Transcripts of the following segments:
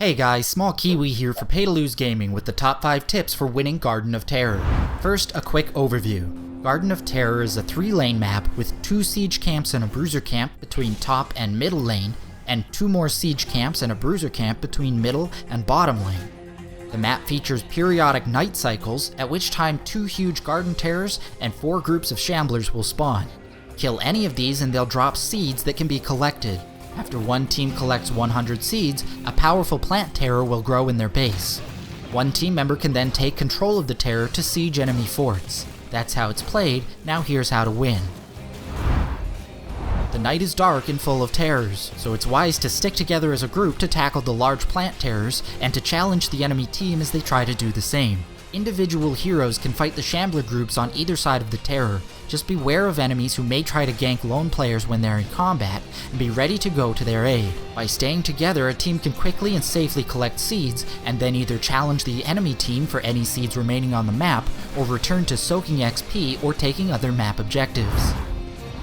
Hey guys, Small Kiwi here for Pay to Lose Gaming with the top 5 tips for winning Garden of Terror. First, a quick overview. Garden of Terror is a 3-lane map with 2 siege camps and a bruiser camp between top and middle lane, and 2 more siege camps and a bruiser camp between middle and bottom lane. The map features periodic night cycles, at which time 2 huge Garden Terrors and 4 groups of Shamblers will spawn. Kill any of these and they'll drop seeds that can be collected. After one team collects 100 seeds, a powerful plant terror will grow in their base. One team member can then take control of the terror to siege enemy forts. That's how it's played, now here's how to win. The night is dark and full of terrors, so it's wise to stick together as a group to tackle the large plant terrors and to challenge the enemy team as they try to do the same. Individual heroes can fight the Shambler groups on either side of the terror. Just beware of enemies who may try to gank lone players when they're in combat, and be ready to go to their aid. By staying together, a team can quickly and safely collect seeds, and then either challenge the enemy team for any seeds remaining on the map, or return to soaking XP or taking other map objectives.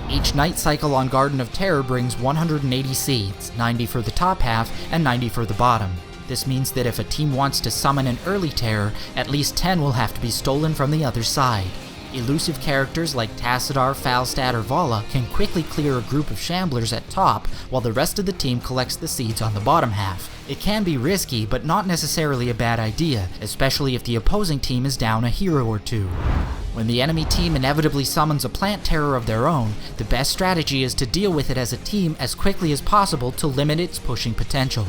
Each night cycle on Garden of Terror brings 180 seeds, 90 for the top half and 90 for the bottom. This means that if a team wants to summon an early terror, at least 10 will have to be stolen from the other side. Elusive characters like Tassadar, Falstad, or Vala can quickly clear a group of Shamblers at top, while the rest of the team collects the seeds on the bottom half. It can be risky, but not necessarily a bad idea, especially if the opposing team is down a hero or 2. When the enemy team inevitably summons a plant terror of their own, the best strategy is to deal with it as a team as quickly as possible to limit its pushing potential.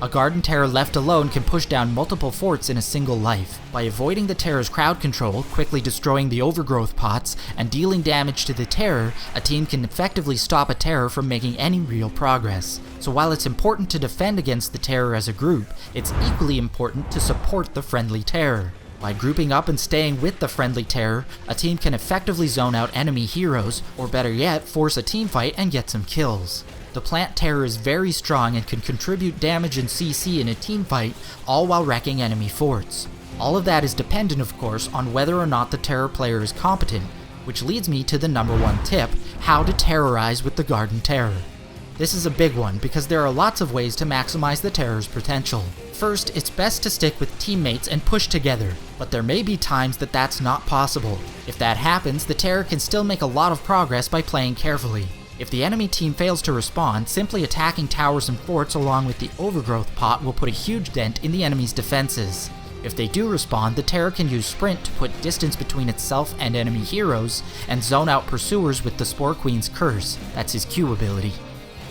A Garden Terror left alone can push down multiple forts in a single life. By avoiding the Terror's crowd control, quickly destroying the overgrowth pots, and dealing damage to the Terror, a team can effectively stop a Terror from making any real progress. So while it's important to defend against the Terror as a group, it's equally important to support the friendly Terror. By grouping up and staying with the friendly Terror, a team can effectively zone out enemy heroes, or better yet, force a teamfight and get some kills. The plant terror is very strong and can contribute damage and CC in a teamfight, all while wrecking enemy forts. All of that is dependent, of course, on whether or not the terror player is competent, which leads me to the number 1 tip: how to terrorize with the Garden Terror. This is a big one because there are lots of ways to maximize the terror's potential. First, it's best to stick with teammates and push together, but there may be times that that's not possible. If that happens, the terror can still make a lot of progress by playing carefully. If the enemy team fails to respond, simply attacking towers and forts along with the overgrowth pot will put a huge dent in the enemy's defenses. If they do respond, the terror can use sprint to put distance between itself and enemy heroes, and zone out pursuers with the Spore Queen's Curse, that's his Q ability.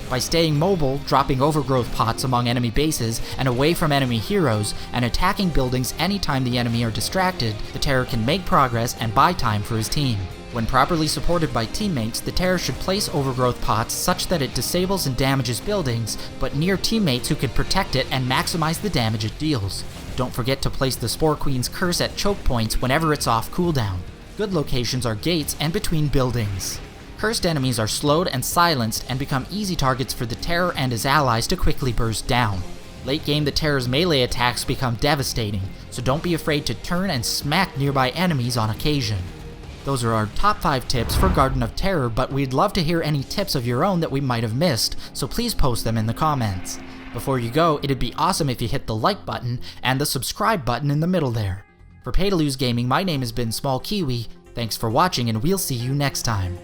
By staying mobile, dropping overgrowth pots among enemy bases and away from enemy heroes, and attacking buildings anytime the enemy are distracted, the terror can make progress and buy time for his team. When properly supported by teammates, the terror should place overgrowth pots such that it disables and damages buildings, but near teammates who can protect it and maximize the damage it deals. Don't forget to place the Spore Queen's Curse at choke points whenever it's off cooldown. Good locations are gates and between buildings. Cursed enemies are slowed and silenced and become easy targets for the terror and his allies to quickly burst down. Late game, the terror's melee attacks become devastating, so don't be afraid to turn and smack nearby enemies on occasion. Those are our top 5 tips for Garden of Terror, but we'd love to hear any tips of your own that we might have missed, so please post them in the comments. Before you go, it'd be awesome if you hit the like button and the subscribe button in the middle there. For Pay to Lose Gaming, my name has been Small Kiwi. Thanks for watching, and we'll see you next time.